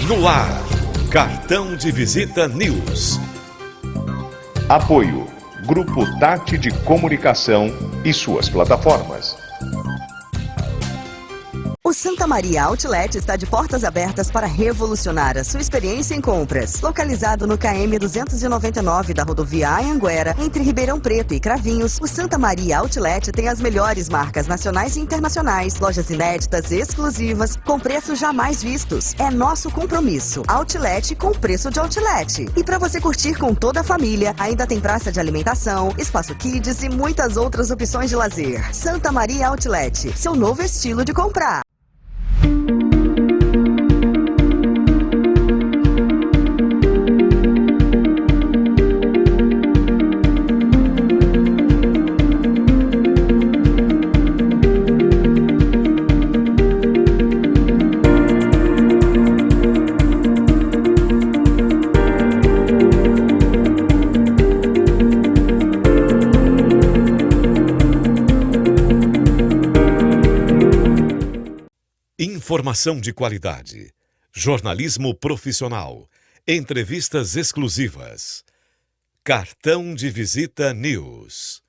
No ar, Cartão de Visita News. Apoio, Grupo Tati de Comunicação e suas plataformas. O Santa Maria Outlet está de portas abertas para revolucionar a sua experiência em compras. Localizado no KM 299 da rodovia Anhanguera, entre Ribeirão Preto e Cravinhos, o Santa Maria Outlet tem as melhores marcas nacionais e internacionais, lojas inéditas e exclusivas, com preços jamais vistos. É nosso compromisso. Outlet com preço de outlet. E para você curtir com toda a família, ainda tem praça de alimentação, espaço kids e muitas outras opções de lazer. Santa Maria Outlet, seu novo estilo de comprar. Informação de qualidade, jornalismo profissional, entrevistas exclusivas. Cartão de Visita News.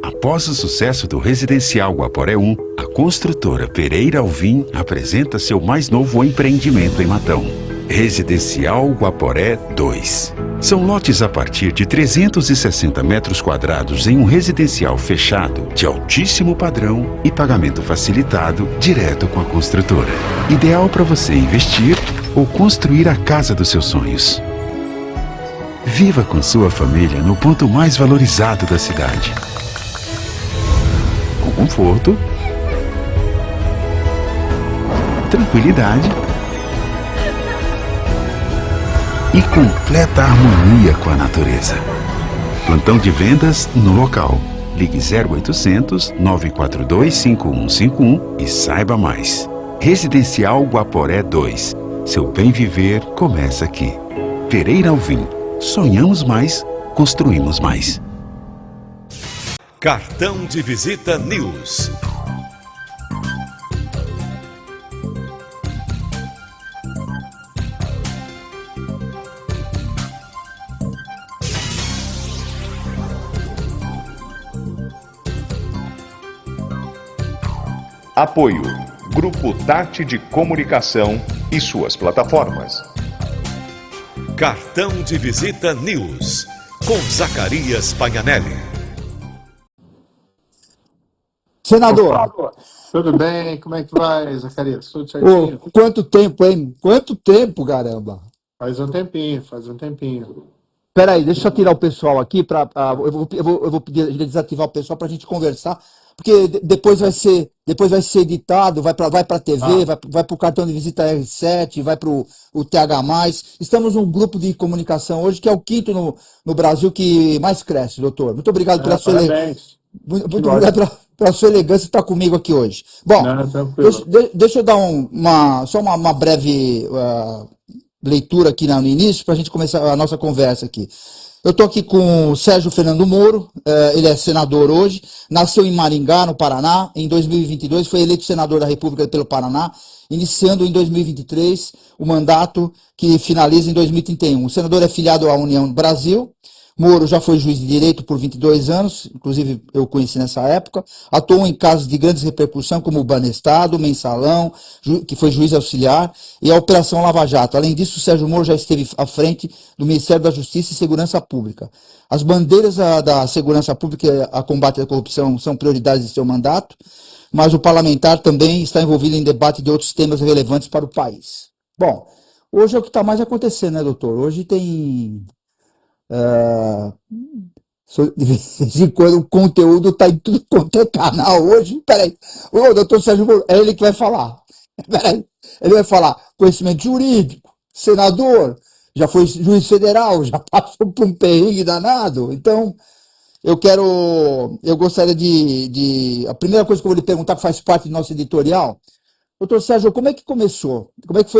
Após o sucesso do Residencial Guaporé 1, a construtora Pereira Alvim apresenta seu mais novo empreendimento em Matão. Residencial Guaporé 2. São lotes a partir de 360 metros quadrados em um residencial fechado, de altíssimo padrão e pagamento facilitado direto com a construtora. Ideal para você investir ou construir a casa dos seus sonhos. Viva com sua família no ponto mais valorizado da cidade. Com conforto, tranquilidade e completa harmonia com a natureza. Plantão de vendas no local. Ligue 0800 942 5151 e saiba mais. Residencial Guaporé 2. Seu bem viver começa aqui. Pereira Alvim. Sonhamos mais, construímos mais. Cartão de Visita News. Apoio, Grupo Tati de Comunicação e suas plataformas. Cartão de Visita News, com Zacarias Pagnanelli. Senador. Tudo bem? Como é que vai, Zacarias? Tudo certinho? Quanto tempo, hein? Quanto tempo, caramba! Faz um tempinho. Peraí, deixa eu tirar o pessoal aqui, eu vou pedir a gente desativar o pessoal para a gente conversar, porque depois vai ser editado, vai para a TV, vai para o cartão de visita R7, vai para o TH+. Estamos num grupo de comunicação hoje que é o quinto no Brasil que mais cresce, doutor. Muito obrigado pela sua elegância. Muito obrigado pela sua elegância estar comigo aqui hoje. Bom, deixa eu dar só uma breve leitura aqui no início, para a gente começar a nossa conversa aqui. Eu estou aqui com o Sérgio Fernando Moro, ele é senador hoje, nasceu em Maringá, no Paraná, em 2022 foi eleito senador da República pelo Paraná, iniciando em 2023 o mandato que finaliza em 2031. O senador é filiado à União do Brasil. Moro já foi juiz de direito por 22 anos, inclusive eu conheci nessa época, atuou em casos de grandes repercussão como o Banestado, o Mensalão, que foi juiz auxiliar, e a Operação Lava Jato. Além disso, o Sérgio Moro já esteve à frente do Ministério da Justiça e Segurança Pública. As bandeiras da segurança pública e a combate à corrupção são prioridades de seu mandato, mas o parlamentar também está envolvido em debate de outros temas relevantes para o país. Bom, hoje é o que está mais acontecendo, né, doutor? Hoje tem... de vez em quando o conteúdo está em tudo quanto é canal hoje. Peraí, o doutor Sérgio Moro, é ele que vai falar. Peraí, ele vai falar conhecimento jurídico, senador, já foi juiz federal, já passou por um perrengue danado. Então, eu gostaria a primeira coisa que eu vou lhe perguntar, que faz parte do nosso editorial, doutor Sérgio, como é que começou?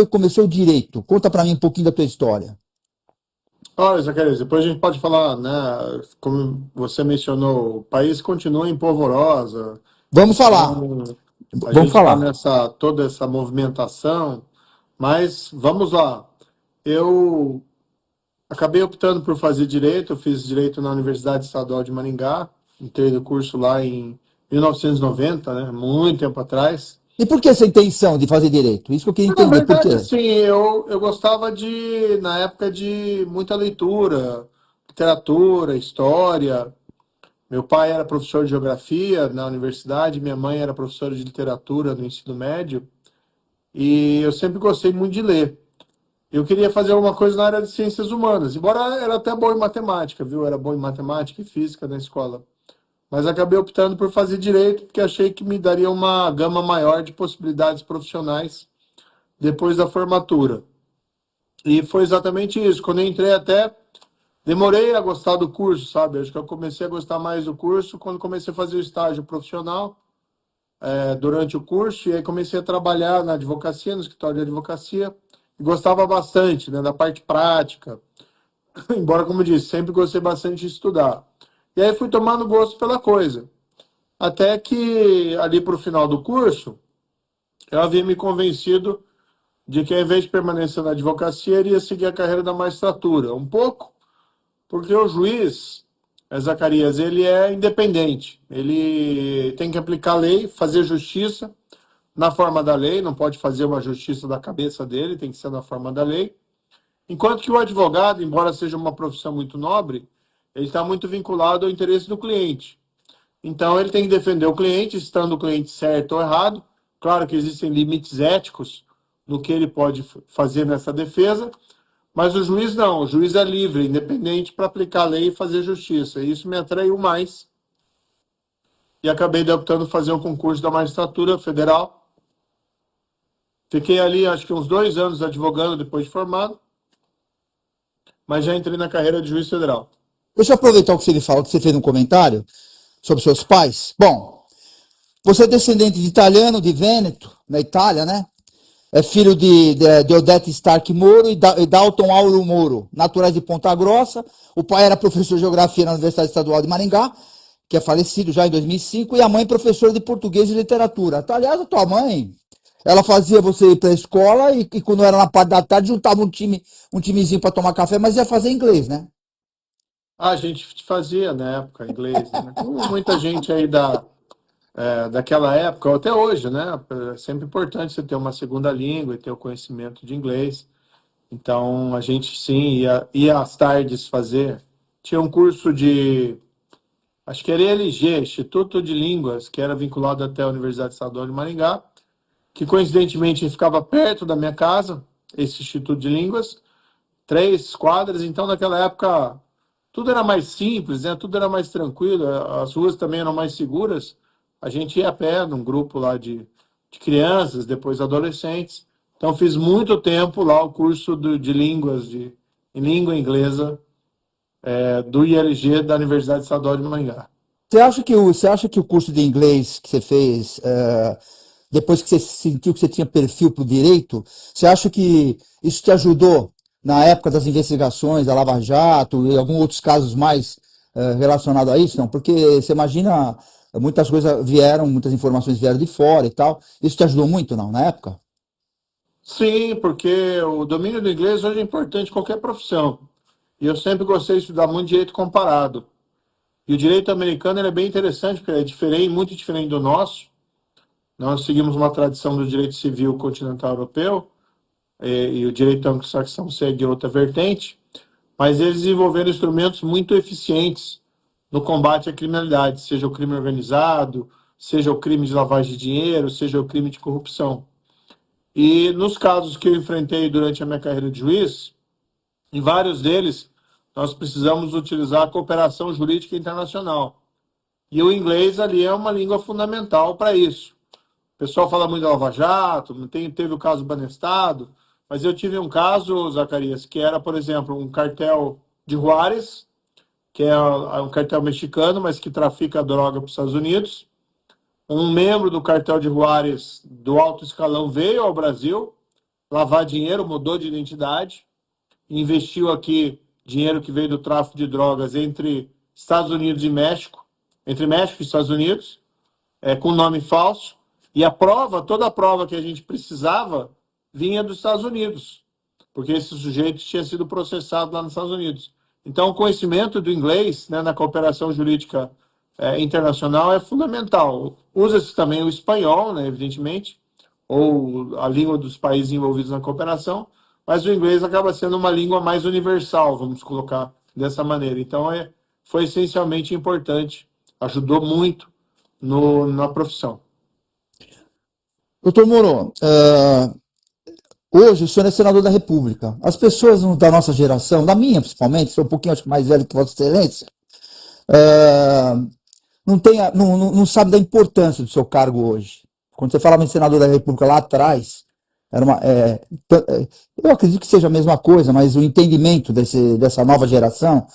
Começou o direito? Conta para mim um pouquinho da tua história. Olha, Zacarias, depois a gente pode falar, né, como você mencionou, o país continua em polvorosa, Vamos falar. Então, a Vamos gente está falar. nessa toda essa movimentação, mas vamos lá. Eu acabei optando por fazer direito, eu fiz direito na Universidade Estadual de Maringá, entrei no curso lá em 1990, né? Muito tempo atrás. E por que essa intenção de fazer direito? Isso que eu queria Na entender. Por verdade, quê? assim, eu gostava na época, de muita leitura, literatura, história. Meu pai era professor de geografia na universidade, minha mãe era professora de literatura no ensino médio, e eu sempre gostei muito de ler. Eu queria fazer alguma coisa na área de ciências humanas, embora era até bom em matemática, viu? Era bom em matemática e física na escola. Mas acabei optando por fazer direito, porque achei que me daria uma gama maior de possibilidades profissionais depois da formatura. E foi exatamente isso. Quando eu entrei, até demorei a gostar do curso, sabe? Acho que eu comecei a gostar mais do curso quando comecei a fazer o estágio profissional, durante o curso, e aí comecei a trabalhar na advocacia, no escritório de advocacia, e gostava bastante, né, da parte prática. Embora, como eu disse, sempre gostei bastante de estudar. E aí fui tomando gosto pela coisa. Até que, ali para o final do curso, eu havia me convencido de que, ao invés de permanecer na advocacia, iria seguir a carreira da magistratura. Um pouco porque o juiz, Zacarias, ele é independente. Ele tem que aplicar a lei, fazer justiça na forma da lei, não pode fazer uma justiça da cabeça dele, tem que ser na forma da lei. Enquanto que o advogado, embora seja uma profissão muito nobre, ele está muito vinculado ao interesse do cliente. Então, ele tem que defender o cliente, estando o cliente certo ou errado. Claro que existem limites éticos no que ele pode fazer nessa defesa, mas o juiz não. O juiz é livre, independente, para aplicar a lei e fazer justiça. E isso me atraiu mais. E acabei optando fazer um concurso da magistratura federal. Fiquei ali, acho que uns 2 anos advogando depois de formado, mas já entrei na carreira de juiz federal. Deixa eu aproveitar o que você falou, que você fez um comentário sobre seus pais. Bom, você é descendente de italiano, de Vêneto, na Itália, né? É filho de Odete Stark Moro e Dalton Auro Moro, naturais de Ponta Grossa. O pai era professor de geografia na Universidade Estadual de Maringá, que é falecido já em 2005, e a mãe professora de português e literatura. Aliás, a tua mãe, ela fazia você ir para a escola e quando era na parte da tarde juntava um timezinho para tomar café, mas ia fazer inglês, né? A gente fazia na época inglês, né? Como muita gente aí daquela época, ou até hoje, né? É sempre importante você ter uma segunda língua e ter o conhecimento de inglês. Então, a gente sim ia às tardes fazer. Tinha um curso acho que era ILG, Instituto de Línguas, que era vinculado até a Universidade Estadual de Maringá, que coincidentemente ficava perto da minha casa, esse Instituto de Línguas, 3 quadras. Então, naquela época, tudo era mais simples, né? Tudo era mais tranquilo, as ruas também eram mais seguras. A gente ia a pé, num grupo lá de crianças, depois adolescentes. Então, fiz muito tempo lá o curso de línguas, em língua inglesa, do ILG da Universidade Estadual de Maringá. Você acha que o curso de inglês que você fez, depois que você sentiu que você tinha perfil para o direito, você acha que isso te ajudou na época das investigações da Lava Jato e alguns outros casos mais relacionados a isso? Não? Porque você imagina, muitas coisas vieram, muitas informações vieram de fora e tal. Isso te ajudou muito, não, na época? Sim, porque o domínio do inglês hoje é importante em qualquer profissão. E eu sempre gostei de estudar muito direito comparado. E o direito americano ele é bem interessante, porque ele é diferente, muito diferente do nosso. Nós seguimos uma tradição do direito civil continental europeu, e o direito anglo-saxão segue outra vertente, mas eles desenvolveram instrumentos muito eficientes no combate à criminalidade, seja o crime organizado, seja o crime de lavagem de dinheiro, seja o crime de corrupção. E nos casos que eu enfrentei durante a minha carreira de juiz, em vários deles, nós precisamos utilizar a cooperação jurídica internacional. E o inglês ali é uma língua fundamental para isso. O pessoal fala muito da Lava Jato, teve o caso Banestado, mas eu tive um caso, Zacarias, que era, por exemplo, um cartel de Juárez, que é um cartel mexicano, mas que trafica droga para os Estados Unidos. Um membro do cartel de Juárez, do alto escalão, veio ao Brasil lavar dinheiro, mudou de identidade, investiu aqui dinheiro que veio do tráfico de drogas entre Estados Unidos e México, entre México e Estados Unidos, com nome falso, e a prova, toda a prova que a gente precisava, vinha dos Estados Unidos, porque esse sujeito tinha sido processado lá nos Estados Unidos. Então, o conhecimento do inglês, né, na cooperação jurídica internacional é fundamental. Usa-se também o espanhol, né, evidentemente, ou a língua dos países envolvidos na cooperação, mas o inglês acaba sendo uma língua mais universal, vamos colocar dessa maneira. Então, foi essencialmente importante, ajudou muito na profissão. Doutor Moro, hoje o senhor é senador da República. As pessoas da nossa geração, da minha principalmente, sou um pouquinho acho que mais velho que Vossa Excelência, não sabe da importância do seu cargo hoje. Quando você falava em senador da República lá atrás, eu acredito que seja a mesma coisa, mas o entendimento dessa nova geração,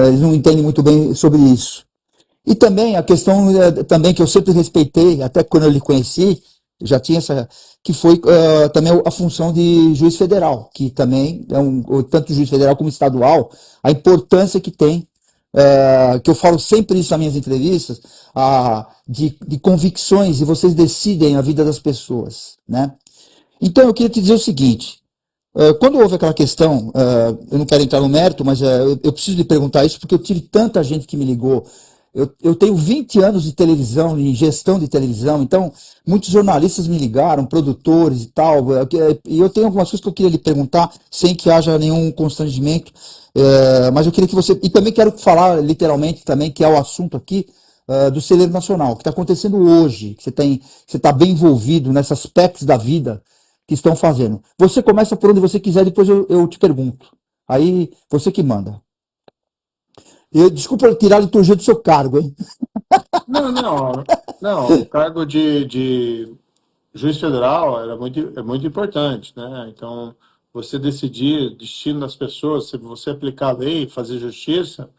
eles não entendem muito bem sobre isso. E também a questão também que eu sempre respeitei, até quando eu lhe conheci, já tinha que foi também a função de juiz federal, que também tanto juiz federal como estadual, a importância que tem, que eu falo sempre isso nas minhas entrevistas, de convicções, e vocês decidem a vida das pessoas, né? Então eu queria te dizer o seguinte, quando houve aquela questão, eu não quero entrar no mérito, mas eu preciso lhe perguntar isso, porque eu tive tanta gente que me ligou. Eu tenho 20 anos de televisão, em gestão de televisão, então muitos jornalistas me ligaram, produtores e tal, e eu tenho algumas coisas que eu queria lhe perguntar, sem que haja nenhum constrangimento, mas eu queria que você... E também quero falar literalmente também, que é o assunto aqui, do Celeiro Nacional, que está acontecendo hoje, que você está bem envolvido nesses aspectos da vida que estão fazendo. Você começa por onde você quiser, depois eu te pergunto. Aí, você que manda. Desculpa tirar a liturgia do seu cargo, hein? Não, o cargo de juiz federal é muito importante, né? Então, você decidir o destino das pessoas, se você aplicar a lei, fazer justiça,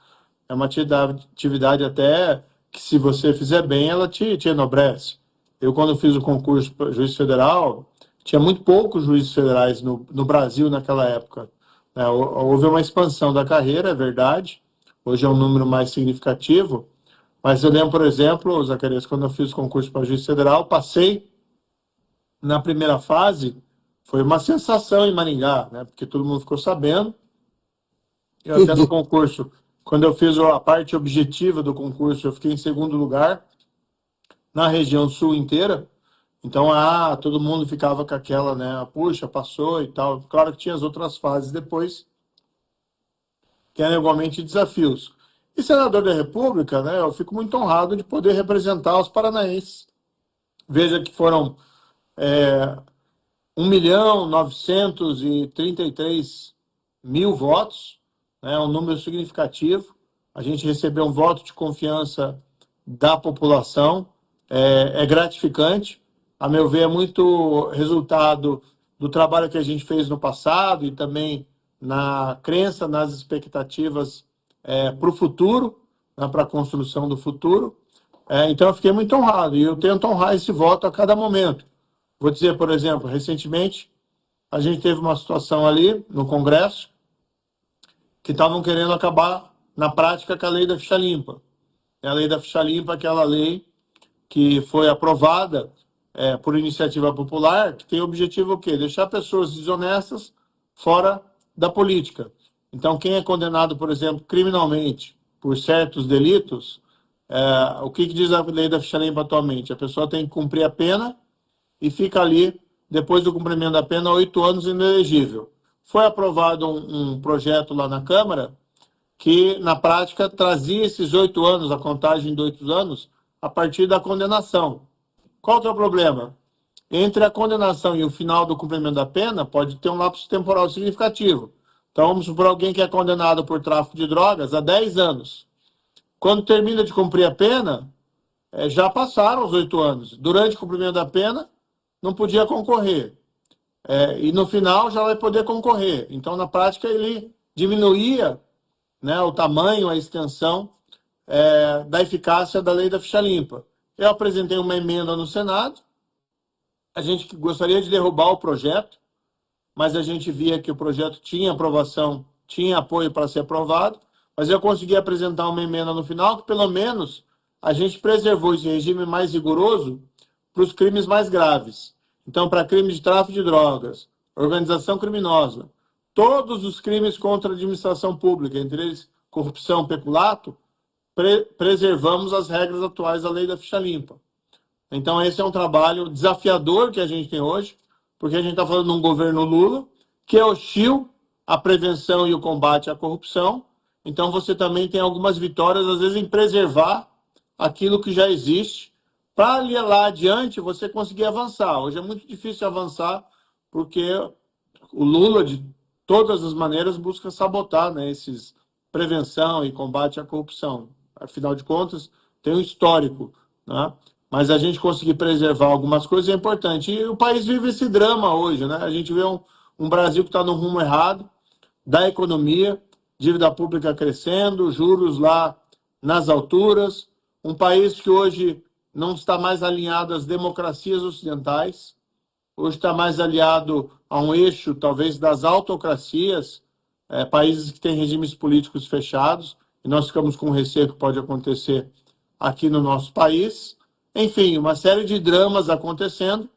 é uma atividade até que, se você fizer bem, ela te enobrece. Eu, quando fiz o concurso para juiz federal, tinha muito poucos juízes federais no Brasil naquela época. Houve uma expansão da carreira, é verdade. Hoje é um número mais significativo. Mas eu lembro, por exemplo, Zacarias, quando eu fiz o concurso para juiz federal, passei na primeira fase, foi uma sensação em Maringá, né? Porque todo mundo ficou sabendo. Eu até no concurso, quando eu fiz a parte objetiva do concurso, eu fiquei em segundo lugar na região sul inteira. Então, todo mundo ficava com aquela, né? Puxa, passou e tal. Claro que tinha as outras fases depois, que eram igualmente desafios. E senador da República, né? Eu fico muito honrado de poder representar os paranaenses. Veja que foram 1.933.000 votos, né? Um número significativo. A gente recebeu um voto de confiança da população. É gratificante. A meu ver, é muito resultado do trabalho que a gente fez no passado e também na crença, nas expectativas para o futuro, né, para a construção do futuro. Então, eu fiquei muito honrado e eu tento honrar esse voto a cada momento. Vou dizer, por exemplo, recentemente, a gente teve uma situação ali no Congresso que estavam querendo acabar, na prática, com a lei da ficha limpa. A lei da ficha limpa é aquela lei que foi aprovada por iniciativa popular, que tem o objetivo o quê? Deixar pessoas desonestas fora da política. Então, quem é condenado, por exemplo, criminalmente por certos delitos, o que diz a lei da ficha limpa atualmente? A pessoa tem que cumprir a pena e fica ali, depois do cumprimento da pena, 8 anos inelegível. Foi aprovado um projeto lá na Câmara que, na prática, trazia esses 8 anos, a contagem de 8 anos, a partir da condenação. Qual que é o problema? Entre a condenação e o final do cumprimento da pena, pode ter um lapso temporal significativo. Então, vamos supor alguém que é condenado por tráfico de drogas a 10 anos. Quando termina de cumprir a pena, já passaram os 8 anos. Durante o cumprimento da pena, não podia concorrer. E no final, já vai poder concorrer. Então, na prática, ele diminuía, né, o tamanho, a extensão da eficácia da lei da ficha limpa. Eu apresentei uma emenda no Senado. A gente gostaria de derrubar o projeto, mas a gente via que o projeto tinha aprovação, tinha apoio para ser aprovado, mas eu consegui apresentar uma emenda no final que, pelo menos, a gente preservou esse regime mais rigoroso para os crimes mais graves. Então, para crimes de tráfico de drogas, organização criminosa, todos os crimes contra a administração pública, entre eles corrupção, peculato, preservamos as regras atuais da lei da ficha limpa. Então, esse é um trabalho desafiador que a gente tem hoje, porque a gente está falando de um governo Lula, que é hostil à prevenção e o combate à corrupção. Então, você também tem algumas vitórias, às vezes, em preservar aquilo que já existe, para lá adiante você conseguir avançar. Hoje é muito difícil avançar, porque o Lula, de todas as maneiras, busca sabotar, né, esses prevenção e combate à corrupção. Afinal de contas, tem um histórico, né? Mas a gente conseguir preservar algumas coisas é importante. E o país vive esse drama hoje, né? A gente vê um Brasil que está no rumo errado da economia, dívida pública crescendo, juros lá nas alturas, um país que hoje não está mais alinhado às democracias ocidentais, hoje está mais aliado a um eixo, talvez, das autocracias, países que têm regimes políticos fechados, e nós ficamos com receio que pode acontecer aqui no nosso país. Enfim, uma série de dramas acontecendo,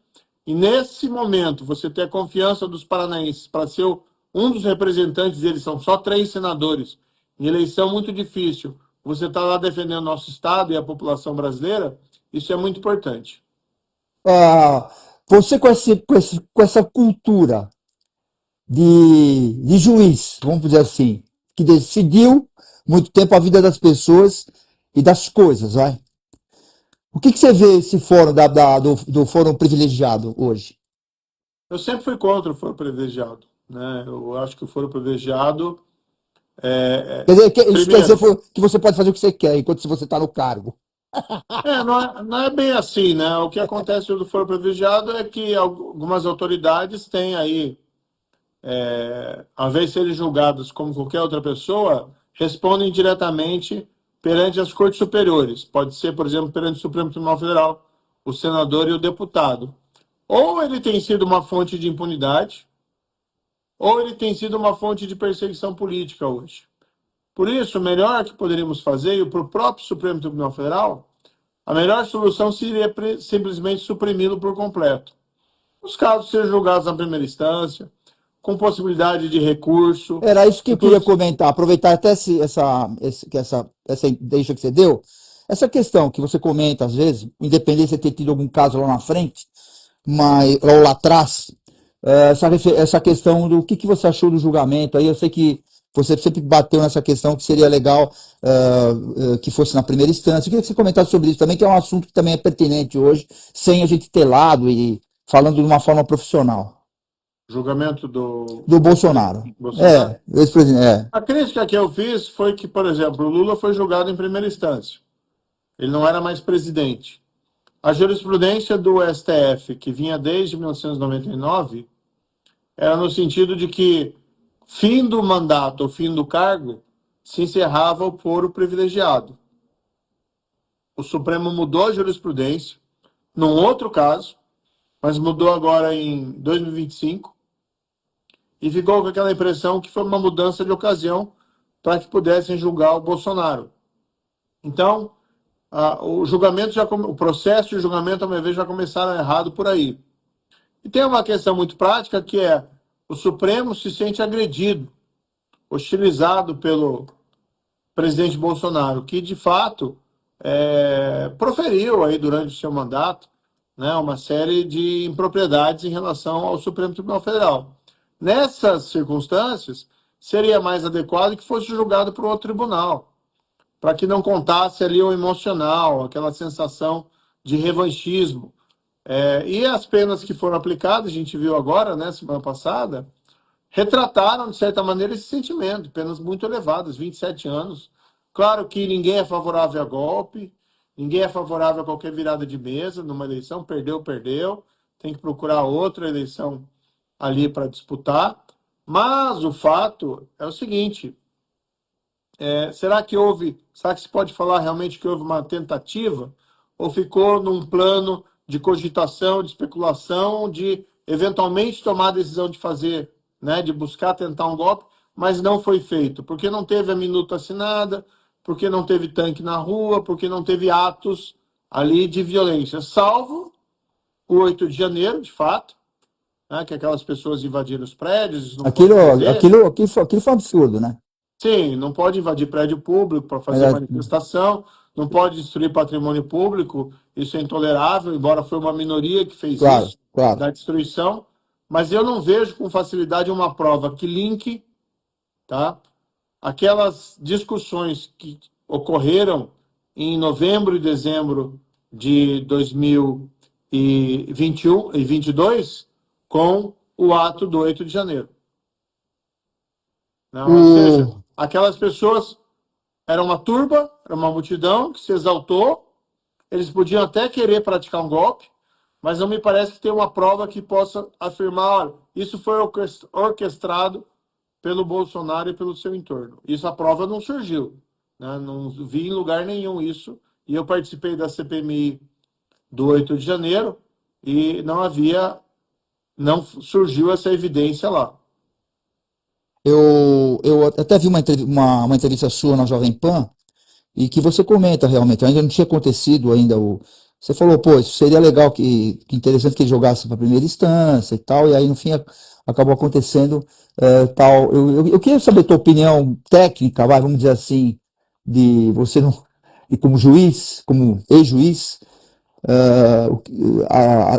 e nesse momento, você ter a confiança dos paranaenses para ser um dos representantes, eles são só 3 senadores, em eleição muito difícil, você está lá defendendo nosso Estado e a população brasileira, isso é muito importante. Você com essa cultura de juiz, vamos dizer assim, que decidiu muito tempo a vida das pessoas e das coisas, vai? O que você vê esse fórum do fórum privilegiado hoje? Eu sempre fui contra o foro privilegiado, né? Eu acho que o foro privilegiado Quer dizer, isso quer dizer primeiro, que você pode fazer o que você quer enquanto você está no cargo. não é bem assim, né? O que acontece do foro privilegiado é que algumas autoridades têm aí, ao invés de serem julgadas como qualquer outra pessoa, respondem diretamente perante as cortes superiores. Pode ser, por exemplo, perante o Supremo Tribunal Federal, o senador e o deputado. Ou ele tem sido uma fonte de impunidade, ou ele tem sido uma fonte de perseguição política hoje. Por isso, o melhor que poderíamos fazer, e para o próprio Supremo Tribunal Federal, a melhor solução seria simplesmente suprimi-lo por completo. Os casos serem julgados na primeira instância, com possibilidade de recurso. Era isso que eu queria comentar, aproveitar até essa deixa que você deu, essa questão que você comenta às vezes, independente de você ter tido algum caso lá na frente, mas, ou lá atrás, essa questão do que você achou do julgamento, aí eu sei que você sempre bateu nessa questão que seria legal que fosse na primeira instância. Eu queria que você comentasse sobre isso também, que é um assunto que também é pertinente hoje, sem a gente ter lado e falando de uma forma profissional. Julgamento do Bolsonaro. Bolsonaro. Ex-presidente. A crítica que eu fiz foi que, por exemplo, o Lula foi julgado em primeira instância. Ele não era mais presidente. A jurisprudência do STF, que vinha desde 1999, era no sentido de que, fim do mandato ou fim do cargo, se encerrava o foro privilegiado. O Supremo mudou a jurisprudência, num outro caso, mas mudou agora em 2025, e ficou com aquela impressão que foi uma mudança de ocasião para que pudessem julgar o Bolsonaro. Então, o processo de julgamento, a meu ver, já começaram errado por aí. E tem uma questão muito prática, que é o Supremo se sente agredido, hostilizado pelo presidente Bolsonaro, que, de fato, proferiu aí durante o seu mandato, né, uma série de impropriedades em relação ao Supremo Tribunal Federal. Nessas circunstâncias, seria mais adequado que fosse julgado por outro tribunal, para que não contasse ali o emocional, aquela sensação de revanchismo. E as penas que foram aplicadas, a gente viu agora, né, semana passada, retrataram, de certa maneira, esse sentimento, penas muito elevadas, 27 anos. Claro que ninguém é favorável a golpe, ninguém é favorável a qualquer virada de mesa numa eleição, perdeu, tem que procurar outra eleição ali para disputar, mas o fato é o seguinte, será que se pode falar realmente que houve uma tentativa, ou ficou num plano de cogitação, de especulação, de eventualmente tomar a decisão de fazer, né, de buscar tentar um golpe, mas não foi feito, porque não teve a minuta assinada, porque não teve tanque na rua, porque não teve atos ali de violência, salvo o 8 de janeiro, de fato, né, que aquelas pessoas invadiram os prédios, isso não pode fazer. Aquilo foi um absurdo, né? Sim, não pode invadir prédio público para fazer Mas, manifestação, não pode destruir patrimônio público, isso é intolerável, embora foi uma minoria que fez claro, isso, claro. da destruição, mas eu não vejo com facilidade uma prova que linke, tá, aquelas discussões que ocorreram em novembro e dezembro de 2021 e 22 com o ato do 8 de janeiro. Não, ou seja, aquelas pessoas eram uma turba, era uma multidão que se exaltou, eles podiam até querer praticar um golpe, mas não me parece que tem uma prova que possa afirmar, olha, isso foi orquestrado pelo Bolsonaro e pelo seu entorno. Isso, a prova não surgiu, né? Não vi em lugar nenhum isso, e eu participei da CPMI do 8 de janeiro e não surgiu essa evidência lá. Eu até vi uma entrevista sua na Jovem Pan, e que você comenta realmente, ainda não tinha acontecido ainda você falou, pô, isso seria legal, que interessante que ele jogasse para a primeira instância e tal, e aí no fim acabou acontecendo tal. Eu queria saber a tua opinião técnica, vamos dizer assim, de você não, e como juiz, como ex-juiz,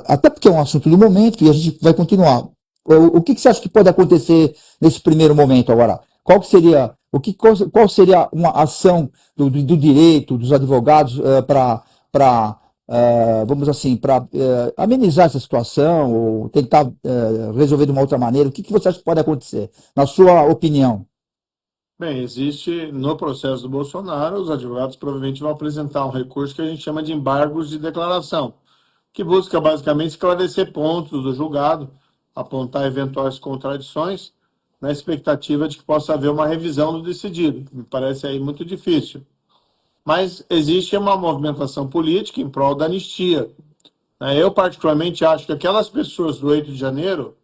até porque é um assunto do momento e a gente vai continuar. O que você acha que pode acontecer nesse primeiro momento agora? Qual seria uma ação do direito, dos advogados, vamos assim, para amenizar essa situação ou tentar resolver de uma outra maneira? O que você acha que pode acontecer, na sua opinião? Bem, existe no processo do Bolsonaro, os advogados provavelmente vão apresentar um recurso que a gente chama de embargos de declaração, que busca basicamente esclarecer pontos do julgado, apontar eventuais contradições, na expectativa de que possa haver uma revisão do decidido. Me parece aí muito difícil. Mas existe uma movimentação política em prol da anistia. Eu, particularmente, acho que aquelas pessoas do 8 de janeiro,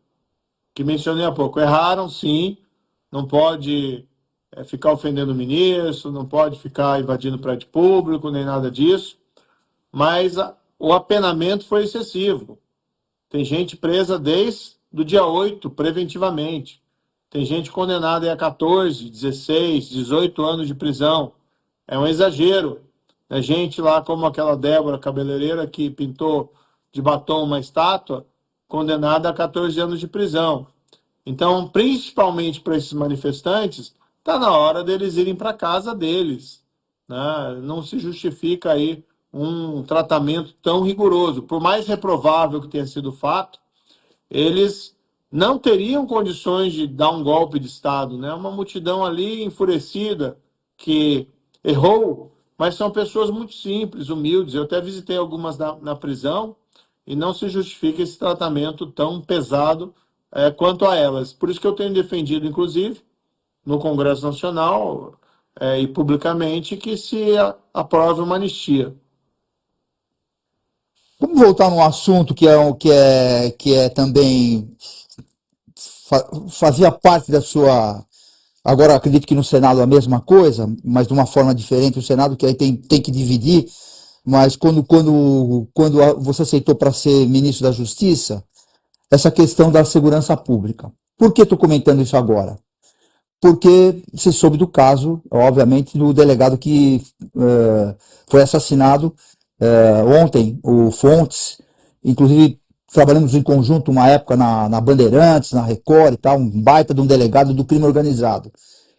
que mencionei há pouco, erraram, sim, não pode ficar ofendendo o ministro, não pode ficar invadindo prédio público, nem nada disso, mas o apenamento foi excessivo. Tem gente presa desde o dia 8, preventivamente. Tem gente condenada a 14, 16, 18 anos de prisão. É um exagero. É gente lá como aquela Débora cabeleireira que pintou de batom uma estátua, condenada a 14 anos de prisão. Então, principalmente para esses manifestantes, está na hora deles irem para a casa deles, né? Não se justifica aí um tratamento tão rigoroso. Por mais reprovável que tenha sido o fato, eles não teriam condições de dar um golpe de Estado, né? Uma multidão ali enfurecida, que errou, mas são pessoas muito simples, humildes. Eu até visitei algumas na prisão e não se justifica esse tratamento tão pesado quanto a elas. Por isso que eu tenho defendido, inclusive, no Congresso Nacional e publicamente, que se aprove uma anistia. Vamos voltar num assunto que é também fazia parte da sua. Agora acredito que no Senado a mesma coisa, mas de uma forma diferente. O Senado que aí tem que dividir, mas quando você aceitou para ser ministro da Justiça, essa questão da segurança pública. Por que estou comentando isso agora? Porque você soube do caso, obviamente, do delegado que foi assassinado ontem, o Fontes, inclusive trabalhamos em conjunto uma época na Bandeirantes, na Record e tal, um baita de um delegado do crime organizado.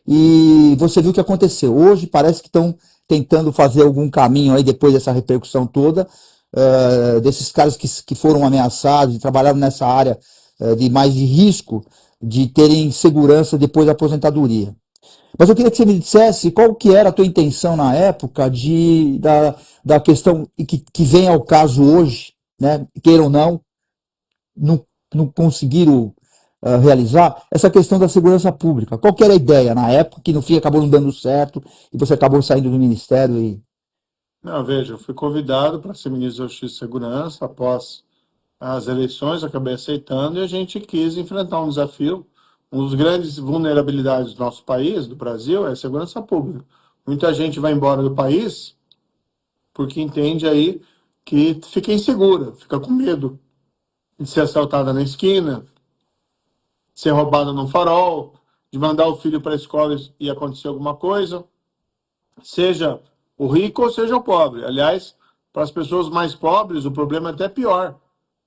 E você viu o que aconteceu. Hoje parece que estão tentando fazer algum caminho aí, depois dessa repercussão toda, desses caras que foram ameaçados e trabalharam nessa área de mais de risco, de terem segurança depois da aposentadoria. Mas eu queria que você me dissesse qual que era a tua intenção na época da questão que vem ao caso hoje, né, queira ou não conseguiram realizar, essa questão da segurança pública. Qual que era a ideia na época, que no fim acabou não dando certo, e você acabou saindo do ministério e... Não, veja, eu fui convidado para ser ministro da Justiça e Segurança após as eleições, acabei aceitando e a gente quis enfrentar um desafio. Uma das grandes vulnerabilidades do nosso país, do Brasil, é a segurança pública. Muita gente vai embora do país porque entende aí que fica insegura, fica com medo de ser assaltada na esquina, de ser roubada num farol, de mandar o filho para a escola e acontecer alguma coisa, seja o rico ou seja o pobre. Aliás, para as pessoas mais pobres, o problema é até pior.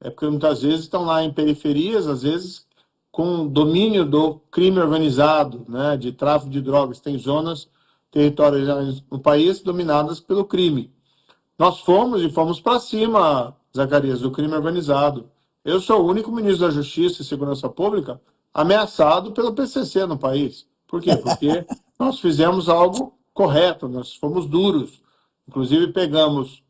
É porque muitas vezes estão lá em periferias, às vezes com domínio do crime organizado, né, de tráfico de drogas. Tem zonas territoriais no país dominadas pelo crime. Nós fomos para cima, Zacarias, do crime organizado. Eu sou o único ministro da Justiça e Segurança Pública ameaçado pelo PCC no país. Por quê? Porque nós fizemos algo correto, nós fomos duros. Inclusive, pegamos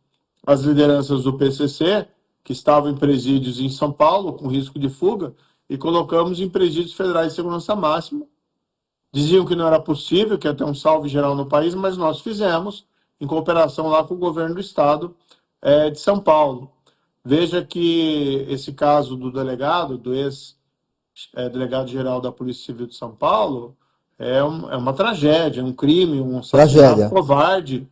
as lideranças do PCC, que estavam em presídios em São Paulo, com risco de fuga, e colocamos em presídios federais de segurança máxima. Diziam que não era possível, que ia ter um salve geral no país, mas nós fizemos, em cooperação lá com o governo do estado de São Paulo. Veja que esse caso do delegado, do ex-delegado-geral da Polícia Civil de São Paulo, é uma tragédia, um crime, um assassinato covarde.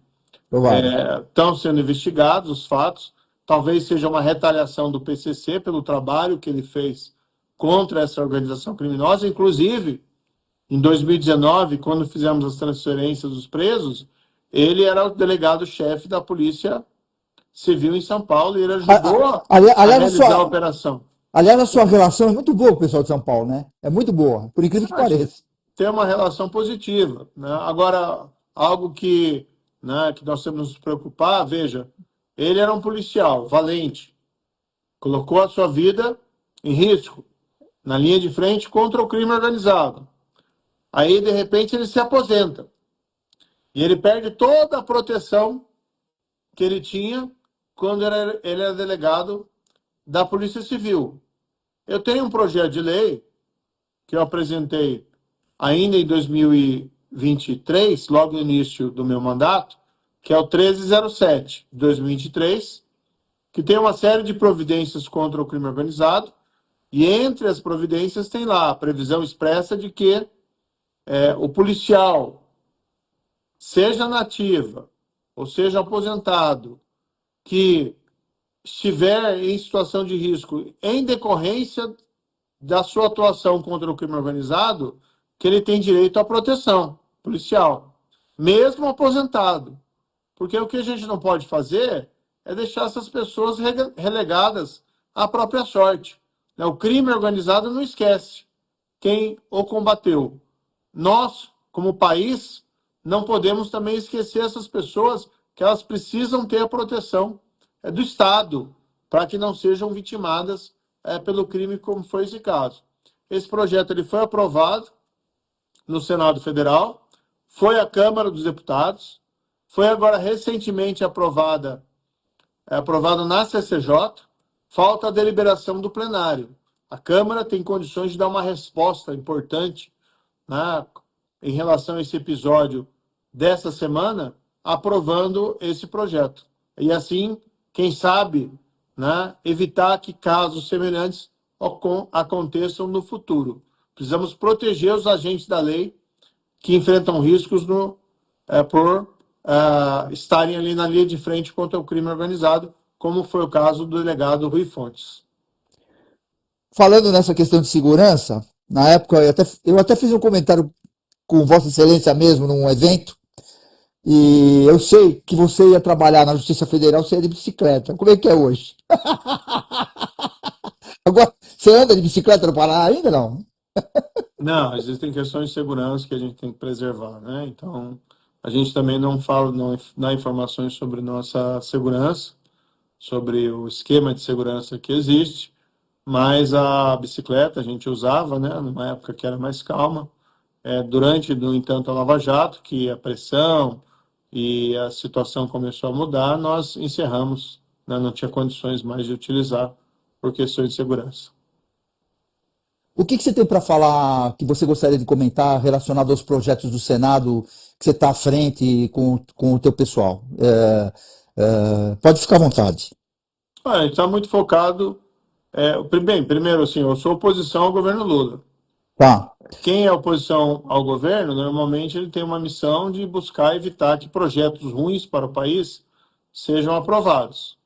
Estão sendo investigados os fatos. Talvez seja uma retaliação do PCC pelo trabalho que ele fez contra essa organização criminosa. Inclusive, em 2019, quando fizemos as transferências dos presos, ele era o delegado-chefe da Polícia Civil em São Paulo e ele ajudou a realizar a operação. Aliás, a sua relação é muito boa com o pessoal de São Paulo, né? É muito boa, por incrível que pareça. Tem uma relação positiva, né? Agora, algo que nós temos que nos preocupar, veja, ele era um policial valente, colocou a sua vida em risco, na linha de frente contra o crime organizado. Aí, de repente, ele se aposenta. E ele perde toda a proteção que ele tinha quando ele era delegado da Polícia Civil. Eu tenho um projeto de lei que eu apresentei ainda em 2023, logo no início do meu mandato, que é o 1307 de 2023, que tem uma série de providências contra o crime organizado, e entre as providências tem lá a previsão expressa de que o policial, seja na ativa ou seja aposentado, que estiver em situação de risco em decorrência da sua atuação contra o crime organizado, que ele tem direito à proteção policial, mesmo aposentado. Porque o que a gente não pode fazer é deixar essas pessoas relegadas à própria sorte. O crime organizado não esquece quem o combateu. Nós, como país, não podemos também esquecer essas pessoas, que elas precisam ter a proteção do Estado, para que não sejam vitimadas pelo crime, como foi esse caso. Esse projeto ele foi aprovado no Senado Federal, foi à Câmara dos Deputados, foi agora recentemente aprovado na CCJ, falta a deliberação do plenário. A Câmara tem condições de dar uma resposta importante, né, em relação a esse episódio dessa semana, aprovando esse projeto. E assim, quem sabe, né, evitar que casos semelhantes aconteçam no futuro. Precisamos proteger os agentes da lei que enfrentam riscos por estarem ali na linha de frente contra o crime organizado, como foi o caso do delegado Rui Fontes. Falando nessa questão de segurança, na época eu até fiz um comentário com Vossa Excelência mesmo num evento, e eu sei que você ia trabalhar na Justiça Federal, você ia de bicicleta. Como é que é hoje? Agora, você anda de bicicleta no Paraná ainda, não? Não, existem questões de segurança que a gente tem que preservar, né? Então, a gente também não dá informações sobre nossa segurança, sobre o esquema de segurança que existe, mas a bicicleta a gente usava, né, numa época que era mais calma. Durante, no entanto, a Lava Jato, que a pressão e a situação começou a mudar, nós encerramos, né, não tinha condições mais de utilizar por questões de segurança. O que você tem para falar que você gostaria de comentar relacionado aos projetos do Senado que você está à frente com o teu pessoal? Pode ficar à vontade. A gente está muito focado. Primeiro, assim, eu sou oposição ao governo Lula. Tá. Quem é oposição ao governo, normalmente ele tem uma missão de buscar evitar que projetos ruins para o país sejam aprovados,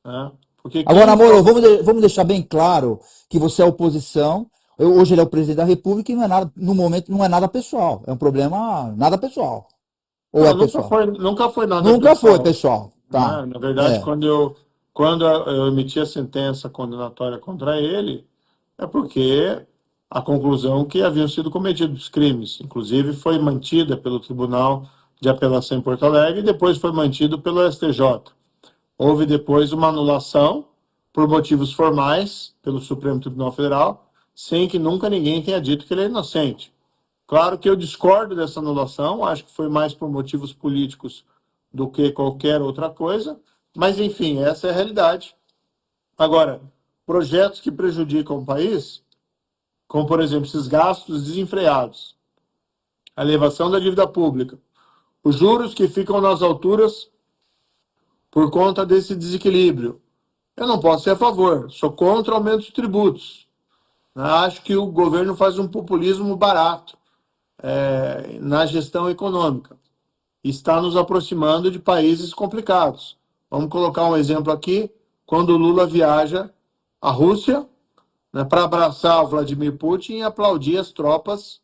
né? Porque Agora, quem Moro, vamos deixar bem claro que você é oposição. Hoje ele é o presidente da República e não é nada, no momento não é nada pessoal. É um problema nada pessoal. Ou é não, pessoal? nunca foi nada Nunca foi pessoal, pessoal. Tá. né? Na verdade, É. quando eu emiti a sentença condenatória contra ele, é porque a conclusão que haviam sido cometidos crimes, inclusive foi mantida pelo Tribunal de Apelação em Porto Alegre e depois foi mantido pelo STJ. Houve depois uma anulação por motivos formais pelo Supremo Tribunal Federal, sem que nunca ninguém tenha dito que ele é inocente. Claro que eu discordo dessa anulação, acho que foi mais por motivos políticos do que qualquer outra coisa, mas enfim, essa é a realidade. Agora, projetos que prejudicam o país, como por exemplo esses gastos desenfreados, a elevação da dívida pública, os juros que ficam nas alturas por conta desse desequilíbrio. Eu não posso ser a favor, sou contra o aumento de tributos. Acho que o governo faz um populismo barato na gestão econômica. Está nos aproximando de países complicados. Vamos colocar um exemplo aqui, quando o Lula viaja à Rússia, né, para abraçar o Vladimir Putin e aplaudir as tropas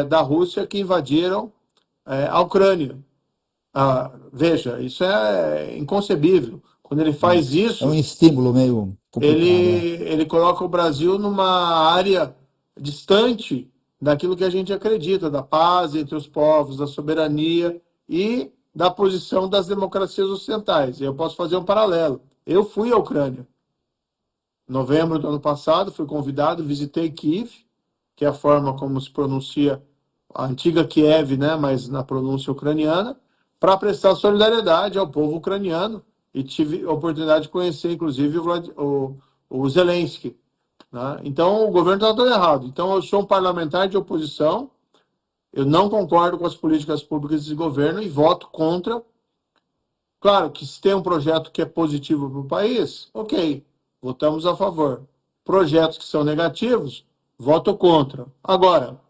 da Rússia que invadiram a Ucrânia. Veja, isso é inconcebível. Quando ele faz É um isso, estímulo meio complicado. ele coloca o Brasil numa área distante daquilo que a gente acredita, da paz entre os povos, da soberania e da posição das democracias ocidentais. Eu posso fazer um paralelo. Eu fui à Ucrânia. Em novembro do ano passado, fui convidado, visitei Kiev, que é a forma como se pronuncia a antiga Kiev, né, mas na pronúncia ucraniana, para prestar solidariedade ao povo ucraniano e tive a oportunidade de conhecer, inclusive, o Zelensky, né? Então, o governo está todo errado. Então, eu sou um parlamentar de oposição, eu não concordo com as políticas públicas desse governo e voto contra. Claro que se tem um projeto que é positivo para o país, ok, votamos a favor. Projetos que são negativos, voto contra. Agora,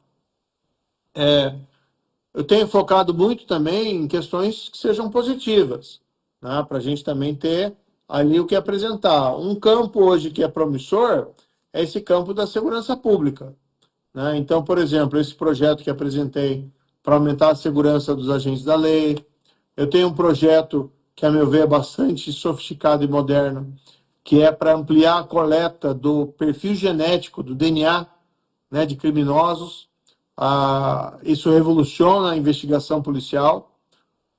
eu tenho focado muito também em questões que sejam positivas, né, para a gente também ter ali o que apresentar. Um campo hoje que é promissor é esse campo da segurança pública, né? Então, por exemplo, esse projeto que apresentei para aumentar a segurança dos agentes da lei. Eu tenho um projeto que, a meu ver, é bastante sofisticado e moderno, que é para ampliar a coleta do perfil genético, do DNA, né, de criminosos. Isso revoluciona a investigação policial.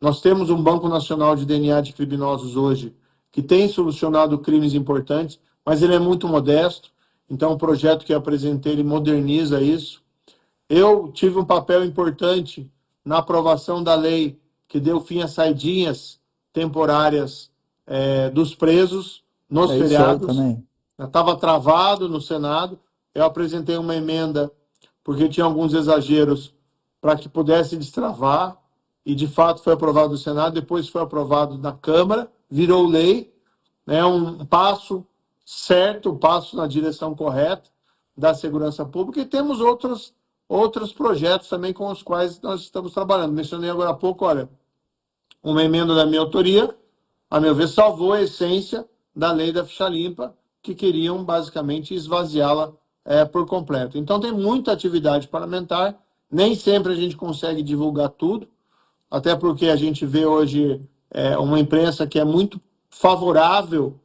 Nós temos um Banco Nacional de DNA de criminosos hoje que tem solucionado crimes importantes, mas ele é muito modesto. Então, o projeto que eu apresentei, ele moderniza isso. Eu tive um papel importante na aprovação da lei que deu fim às saidinhas temporárias dos presos nos É isso aí feriados. também. Estava travado no Senado. Eu apresentei uma emenda porque tinha alguns exageros para que pudesse destravar, e de fato foi aprovado no Senado, depois foi aprovado na Câmara, virou lei, né, um passo certo, um passo na direção correta da segurança pública, e temos outros projetos também com os quais nós estamos trabalhando. Mencionei agora há pouco, olha, uma emenda da minha autoria, a meu ver, salvou a essência da lei da ficha limpa, que queriam basicamente esvaziá-la por completo. Então tem muita atividade parlamentar, nem sempre a gente consegue divulgar tudo, até porque a gente vê hoje uma imprensa que é muito favorável,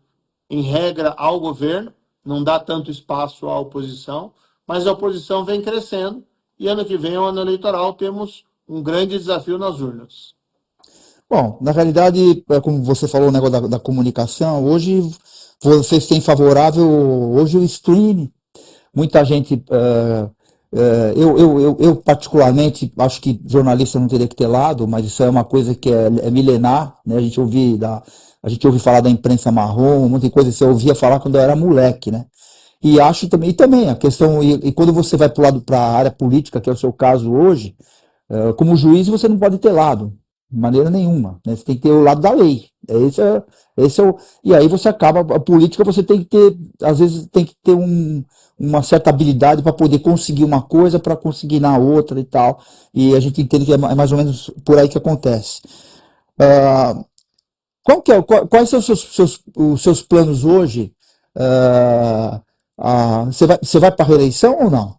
em regra, ao governo, não dá tanto espaço à oposição, mas a oposição vem crescendo, e ano que vem, o ano eleitoral, temos um grande desafio nas urnas. Bom, na realidade, como você falou, o negócio da comunicação, hoje vocês têm favorável hoje o streaming. Muita gente, eu particularmente acho que jornalista não teria que ter lado, mas isso é uma coisa que é milenar, né? A gente ouve falar da imprensa marrom, muita coisa que você ouvia falar quando eu era moleque, né? E acho também a questão, e quando você vai para a área política, que é o seu caso hoje, como juiz você não pode ter lado, de maneira nenhuma, né? Você tem que ter o lado da lei. E aí você acaba, a política você tem que ter, às vezes tem que ter uma certa habilidade para poder conseguir uma coisa, para conseguir na outra e tal. E a gente entende que é mais ou menos por aí que acontece. Ah, quais são os seus planos hoje? Ah, você vai para a reeleição ou não?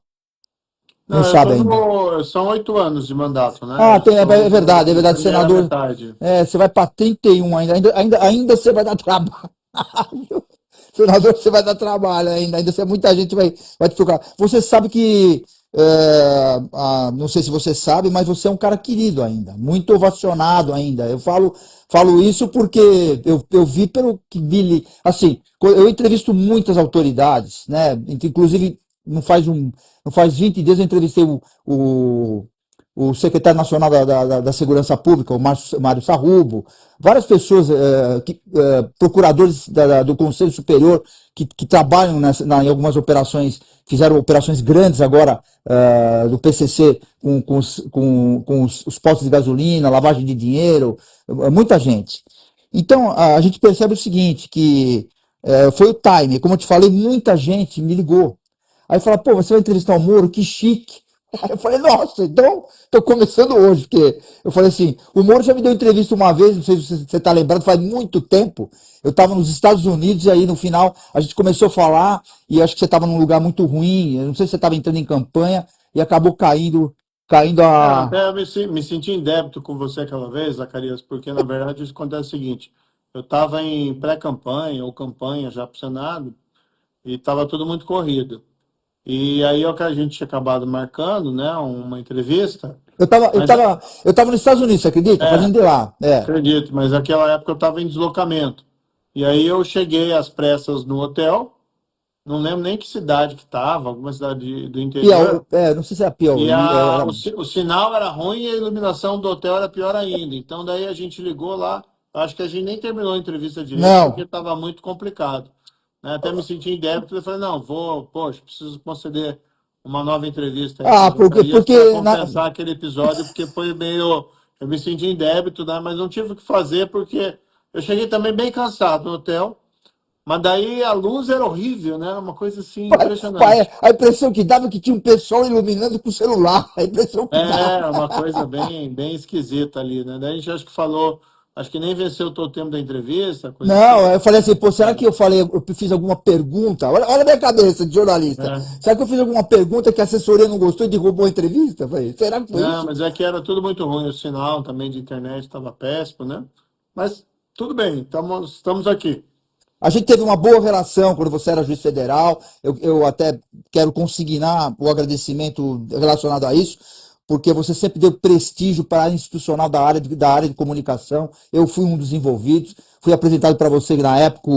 Não Não, eu sabe tô ainda. no. São 8 anos de mandato, né? Ah, Eu é estou verdade, na primeira senador. metade. Você vai para 31 ainda você vai dar trabalho. Senador, você vai dar trabalho ainda se muita gente vai te procurar. Você sabe que, não sei se você sabe, mas você é um cara querido ainda, muito ovacionado ainda. Falo isso porque eu vi pelo que vi, assim, eu entrevisto muitas autoridades, né? Inclusive, não faz 20 dias eu entrevistei o secretário nacional da Segurança Pública, o Mário Sarrubo, várias pessoas, procuradores do Conselho Superior que trabalham em algumas operações, fizeram operações grandes agora do PCC com os postos de gasolina, lavagem de dinheiro, muita gente. Então, a gente percebe o seguinte, que foi o time, como eu te falei, muita gente me ligou. Aí fala, pô, você vai entrevistar o Moro, que chique. Aí eu falei, nossa, então estou começando hoje, porque eu falei assim, o Moro já me deu entrevista uma vez, não sei se você está lembrado, faz muito tempo. Eu estava nos Estados Unidos e aí no final a gente começou a falar e acho que você estava num lugar muito ruim, eu não sei se você estava entrando em campanha e acabou caindo a. Até eu me senti em débito com você aquela vez, Zacarias, porque na verdade isso acontece o seguinte: eu estava em pré-campanha ou campanha já para o Senado e estava tudo muito corrido. E aí é o que a gente tinha acabado marcando, né? Uma entrevista, mas Eu tava nos Estados Unidos, você acredita? é, Fazendo de lá. acredito, mas naquela época eu estava em deslocamento. E aí eu cheguei às pressas no hotel, não lembro nem que cidade que estava, alguma cidade do interior. Não sei se era E Piauí, o sinal era ruim e a iluminação do hotel era pior ainda. Então, daí a gente ligou lá. Acho que a gente nem terminou a entrevista direito porque não. estava muito complicado, né? Até me senti em débito. Eu falei, não, poxa, preciso conceder uma nova entrevista aí para Ah, o Zacarias para porque compensar aquele episódio, porque foi meio. Eu me senti em débito, né? Mas não tive o que fazer porque eu cheguei também bem cansado no hotel. Mas daí a luz era horrível, né? Era uma coisa assim impressionante. a impressão que dava é que tinha um pessoal iluminando com o celular. A impressão que dava. É, uma coisa bem esquisita ali, né? Daí a gente acho que falou, acho que nem venceu todo o tempo da entrevista, coisa assim. Não, eu falei assim, pô, será que eu fiz alguma pergunta? Olha a minha cabeça de jornalista. É. Será que eu fiz alguma pergunta que a assessoria não gostou e derrubou a entrevista? Eu falei, será que foi Não, isso? mas é que era tudo muito ruim, o sinal também de internet estava péssimo, né? Mas tudo bem, estamos aqui. A gente teve uma boa relação quando você era juiz federal. Eu até quero consignar o agradecimento relacionado a isso, porque você sempre deu prestígio para a área institucional da área de comunicação. Eu fui um dos envolvidos. Fui apresentado para você na época,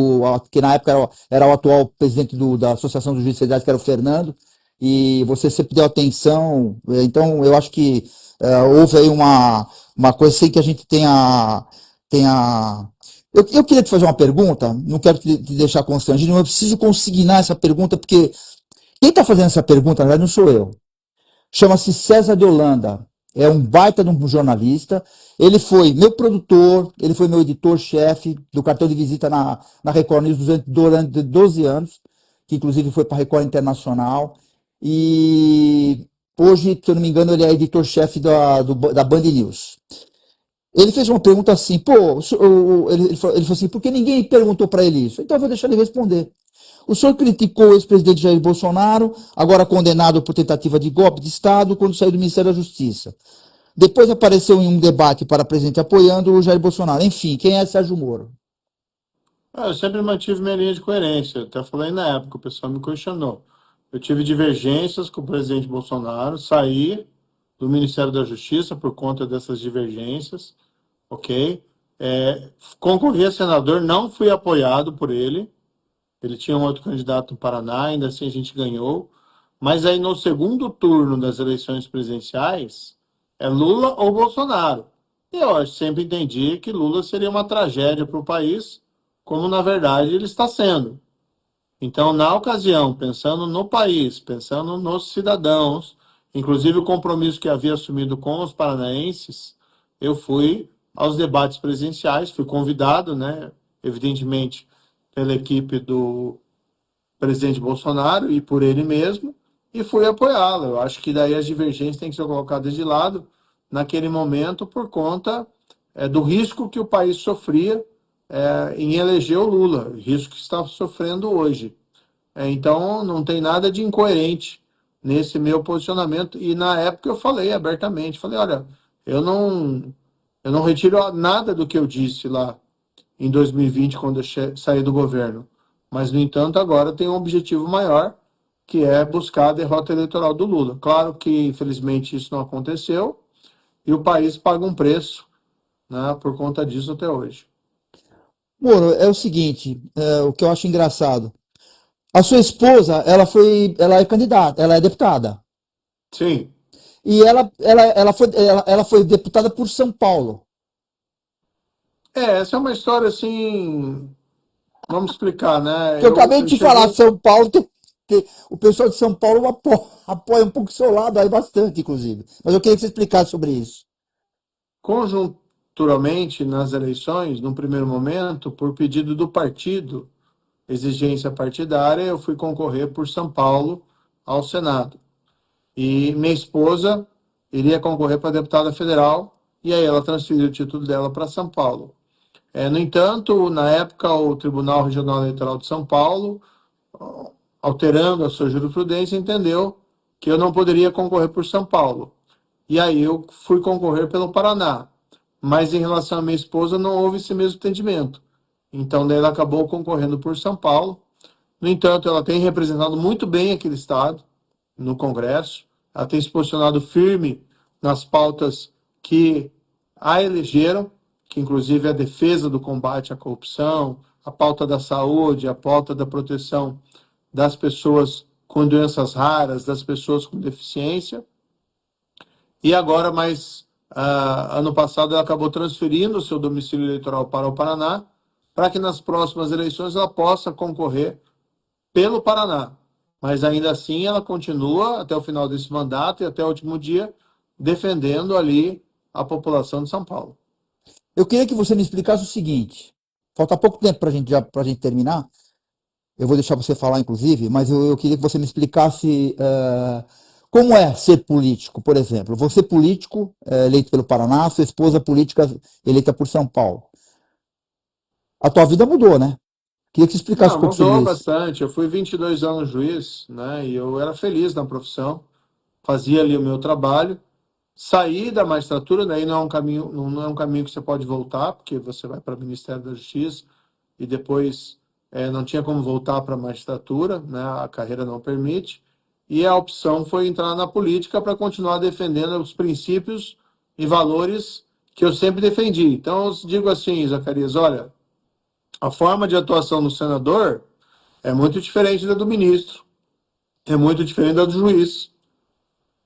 que na época era o atual presidente da Associação dos Juízes Federais, que era o Fernando, e você sempre deu atenção. Então, eu acho que houve aí uma coisa assim que a gente tenha. Eu queria te fazer uma pergunta, não quero te deixar constrangido, mas eu preciso consignar essa pergunta, porque quem está fazendo essa pergunta, na verdade, não sou eu. Chama-se César de Holanda. É um baita de um jornalista. Ele foi meu produtor, ele foi meu editor-chefe do cartão de visita na Record News durante 12 anos, que inclusive foi para a Record Internacional. E hoje, se eu não me engano, ele é editor-chefe da Band News. Ele fez uma pergunta assim, pô, ele falou assim, por que ninguém perguntou para ele isso? Então eu vou deixar ele responder. O senhor criticou o ex-presidente Jair Bolsonaro, agora condenado por tentativa de golpe de Estado, quando saiu do Ministério da Justiça. Depois apareceu em um debate para presidente apoiando o Jair Bolsonaro. Enfim, quem é Sérgio Moro? Eu sempre mantive minha linha de coerência, até falei na época, o pessoal me questionou. Eu tive divergências com o presidente Bolsonaro, saí do Ministério da Justiça por conta dessas divergências, ok? Concorri a senador, não fui apoiado por ele. Ele tinha um outro candidato no Paraná, ainda assim a gente ganhou. Mas aí no segundo turno das eleições presidenciais, é Lula ou Bolsonaro. E eu sempre entendi que Lula seria uma tragédia para o país, como na verdade ele está sendo. Então, na ocasião, pensando no país, pensando nos cidadãos, inclusive o compromisso que havia assumido com os paranaenses, eu fui aos debates presenciais. Fui convidado, né, evidentemente, pela equipe do presidente Bolsonaro e por ele mesmo, e fui apoiá-lo. Eu acho que daí as divergências têm que ser colocadas de lado naquele momento por conta do risco que o país sofria em eleger o Lula, risco que está sofrendo hoje. Então, não tem nada de incoerente nesse meu posicionamento. E na época eu falei abertamente, falei, olha, eu não retiro nada do que eu disse lá em 2020, quando eu saí do governo. Mas, no entanto, agora tem um objetivo maior, que é buscar a derrota eleitoral do Lula. Claro que, infelizmente, isso não aconteceu, e o país paga um preço, né, por conta disso até hoje. Moro, é o seguinte, o que eu acho engraçado. A sua esposa, ela é candidata, ela é deputada. Sim, E ela foi deputada por São Paulo. essa é uma história assim, vamos explicar, né? Que eu acabei Eu de te falar, cheguei São Paulo, o pessoal de São Paulo apoia um pouco o seu lado, aí bastante, inclusive. Mas eu queria que você explicasse sobre isso. conjunturalmente nas eleições, num primeiro momento, por pedido do partido, exigência partidária, eu fui concorrer por São Paulo ao Senado. E minha esposa iria concorrer para deputada federal, e aí ela transferiu o título dela para São Paulo. No entanto, na época, o Tribunal Regional Eleitoral de São Paulo, alterando a sua jurisprudência, entendeu que eu não poderia concorrer por São Paulo. E aí eu fui concorrer pelo Paraná. Mas em relação à minha esposa, não houve esse mesmo entendimento. Então, daí ela acabou concorrendo por São Paulo. No entanto, ela tem representado muito bem aquele estado no Congresso. Ela tem se posicionado firme nas pautas que a elegeram, que inclusive é a defesa do combate à corrupção, a pauta da saúde, a pauta da proteção das pessoas com doenças raras, das pessoas com deficiência. E agora, ano passado, ela acabou transferindo o seu domicílio eleitoral para o Paraná, para que nas próximas eleições ela possa concorrer pelo Paraná. Mas ainda assim ela continua até o final desse mandato e até o último dia defendendo ali a população de São Paulo. Eu queria que você me explicasse o seguinte. Falta pouco tempo para a gente terminar. Eu vou deixar você falar, inclusive, mas eu queria que você me explicasse como é ser político, por exemplo. Você político, eleito pelo Paraná, sua esposa política eleita por São Paulo. A tua vida mudou, né? Queria que você explicasse um Não, pouco sobre mudou isso. bastante. Eu fui 22 anos juiz, né? E eu era feliz na profissão, fazia ali o meu trabalho. Saí da magistratura, daí não é um caminho, não é um caminho que você pode voltar, porque você vai para o Ministério da Justiça e depois não tinha como voltar para a magistratura, né? A carreira não permite. E a opção foi entrar na política para continuar defendendo os princípios e valores que eu sempre defendi. Então, eu digo assim, Zacarias, olha, a forma de atuação do senador é muito diferente da do ministro, é muito diferente da do juiz.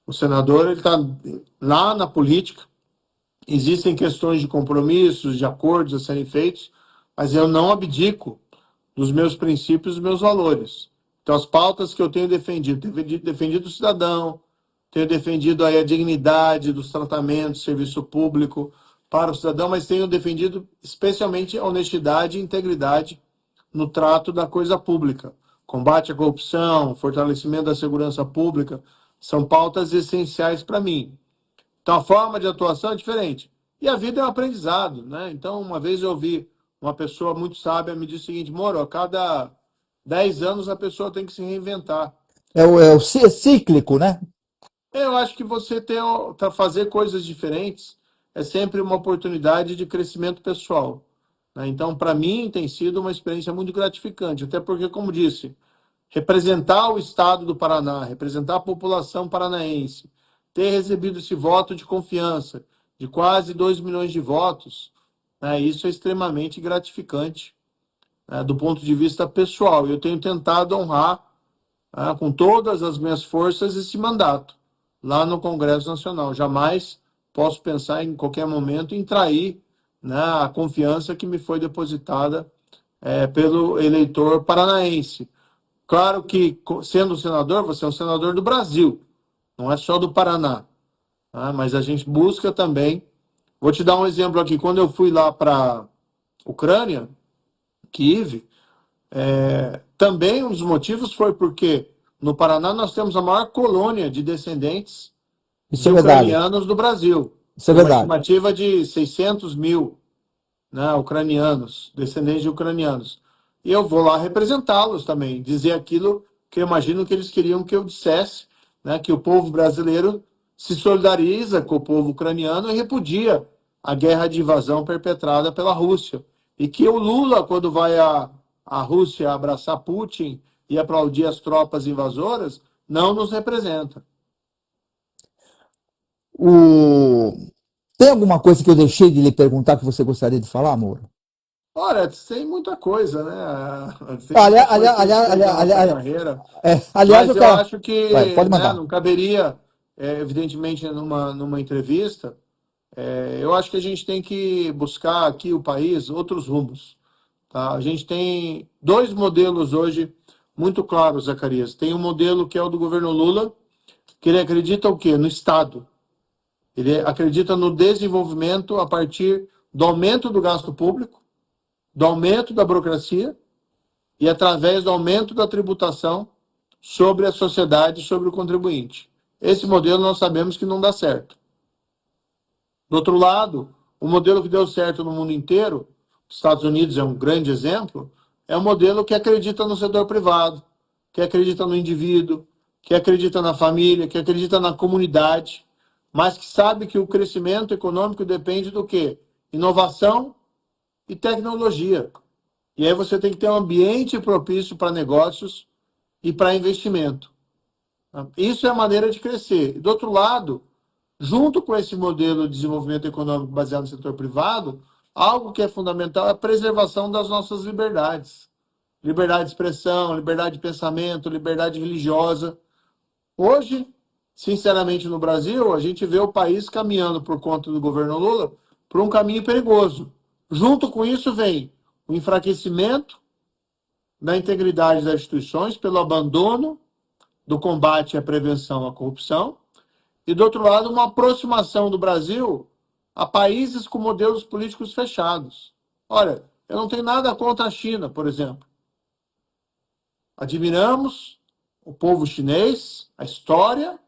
O senador ele está lá na política, existem questões de compromissos, de acordos a serem feitos, mas eu não abdico dos meus princípios e dos meus valores. Então, as pautas que eu tenho defendido o cidadão, tenho defendido aí a dignidade dos tratamentos, serviço público para o cidadão, mas tenho defendido especialmente a honestidade e integridade no trato da coisa pública. Combate à corrupção, fortalecimento da segurança pública, são pautas essenciais para mim. Então, a forma de atuação é diferente. E a vida é um aprendizado, né? Então, uma vez eu ouvi uma pessoa muito sábia me disse o seguinte, Moro, a cada 10 anos a pessoa tem que se reinventar. É cíclico, né? Eu acho que fazer coisas diferentes é sempre uma oportunidade de crescimento pessoal, né? Então, para mim, tem sido uma experiência muito gratificante, até porque, como disse, representar o estado do Paraná, representar a população paranaense, ter recebido esse voto de confiança de quase 2 milhões de votos, né, isso é extremamente gratificante, né, do ponto de vista pessoal. Eu tenho tentado honrar, né, com todas as minhas forças esse mandato lá no Congresso Nacional. Jamais posso pensar em qualquer momento em trair, né, a confiança que me foi depositada pelo eleitor paranaense. Claro que, sendo senador, você é um senador do Brasil, não é só do Paraná. Mas a gente busca também Vou te dar um exemplo aqui. Quando eu fui lá para Ucrânia, Kiev, também um dos motivos foi porque no Paraná nós temos a maior colônia de descendentes Isso de é verdade. ucranianos do Brasil. Isso é Tem uma verdade. estimativa de 600 mil, né, ucranianos, descendentes de ucranianos. E eu vou lá representá-los também, dizer aquilo que eu imagino que eles queriam que eu dissesse, né, que o povo brasileiro se solidariza com o povo ucraniano e repudia a guerra de invasão perpetrada pela Rússia. E que o Lula, quando vai à Rússia abraçar Putin e aplaudir as tropas invasoras, não nos representa. O... Tem alguma coisa que eu deixei de lhe perguntar que você gostaria de falar, Moura? Olha, tem muita coisa, né? Tem muita Aliás, coisa que a gente aliás, fez na aliás, nossa aliás, carreira. aliás, Mas eu eu quero. acho Vai, que, pode né, mandar. não caberia, evidentemente, numa entrevista. Eu acho que a gente tem que buscar aqui o país outros rumos. Tá? A gente tem dois modelos hoje muito claros, Zacarias. Tem um modelo que é o do governo Lula, que ele acredita o quê? No Estado. Ele acredita no desenvolvimento a partir do aumento do gasto público, do aumento da burocracia e através do aumento da tributação sobre a sociedade, sobre o contribuinte. Esse modelo nós sabemos que não dá certo. Do outro lado, o modelo que deu certo no mundo inteiro, os Estados Unidos é um grande exemplo, é um modelo que acredita no setor privado, que acredita no indivíduo, que acredita na família, que acredita na comunidade, mas que sabe que o crescimento econômico depende do quê? Inovação e tecnologia. E aí você tem que ter um ambiente propício para negócios e para investimento. Isso é a maneira de crescer. Do outro lado, junto com esse modelo de desenvolvimento econômico baseado no setor privado, algo que é fundamental é a preservação das nossas liberdades. Liberdade de expressão, liberdade de pensamento, liberdade religiosa. Hoje, sinceramente, no Brasil, a gente vê o país caminhando, por conta do governo Lula, por um caminho perigoso. Junto com isso vem o enfraquecimento da integridade das instituições pelo abandono do combate à prevenção à corrupção e, do outro lado, uma aproximação do Brasil a países com modelos políticos fechados. Olha, eu não tenho nada contra a China, por exemplo. Admiramos o povo chinês, a história,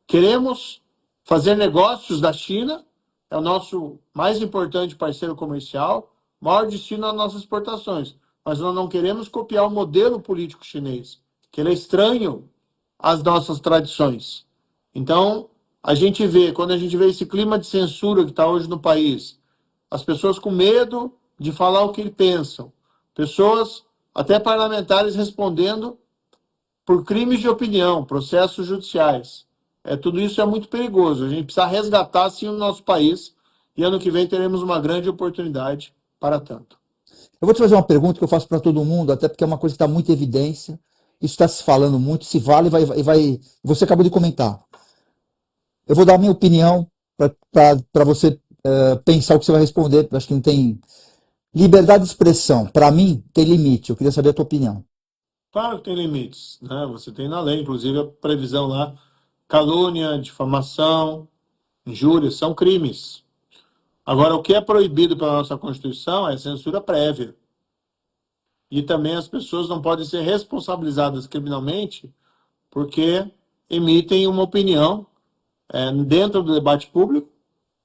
queremos fazer negócios da China, é o nosso mais importante parceiro comercial, maior destino às nossas exportações. Mas nós não queremos copiar o modelo político chinês, que ele é estranho às nossas tradições. Então, quando a gente vê esse clima de censura que está hoje no país, as pessoas com medo de falar o que pensam, pessoas, até parlamentares, respondendo por crimes de opinião, processos judiciais. Tudo isso é muito perigoso. A gente precisa resgatar, sim, o nosso país, e ano que vem teremos uma grande oportunidade para tanto. Eu vou te fazer uma pergunta que eu faço para todo mundo, até porque é uma coisa que está muito em evidência. Isso está se falando muito, se vale e vai. Você acabou de comentar. Eu vou dar a minha opinião para você pensar o que você vai responder. Acho que não tem. Liberdade de expressão, para mim, tem limite. Eu queria saber a tua opinião. Claro que tem limites, né? Você tem na lei, inclusive, a previsão lá, calúnia, difamação, injúria, são crimes. Agora, o que é proibido pela nossa Constituição é censura prévia. E também as pessoas não podem ser responsabilizadas criminalmente porque emitem uma opinião dentro do debate público,